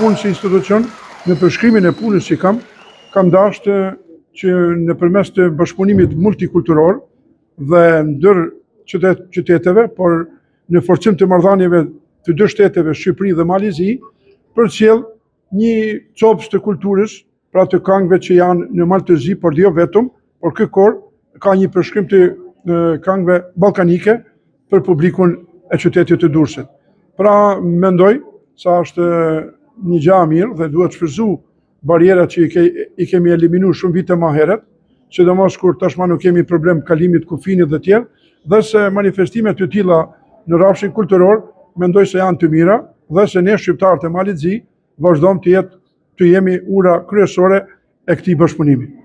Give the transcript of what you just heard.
unë si institucion, në përshkrimin e punës që kam dashur që nëpërmes të bashkëpunimit multikulturor dhe ndër qyteteve, por në forcim të marrëdhënieve të dy shteteve, Shqipëri dhe Malizi, përcjell një copës të kulturës, pra të këngëve që janë në Maltezi, por jo vetëm, por ky kor ka një përshkrim të këngëve ballkanike për publikun e qytetit të Durrësit. Pra mendoj se është një gjë e mirë dhe duhet shfrytëzu barierat që i kemi eliminuar shumë vite më herët, sidomos kur tashma nuk kemi problem kalimit kufinit dhe tjerë, dhe se manifestimet të tilla në rrafshin kulturor mendoj se janë të mira dhe se ne shqiptarët e Malizi vazhdojmë të jemi ura kryesore e këtij bashkëpunimi.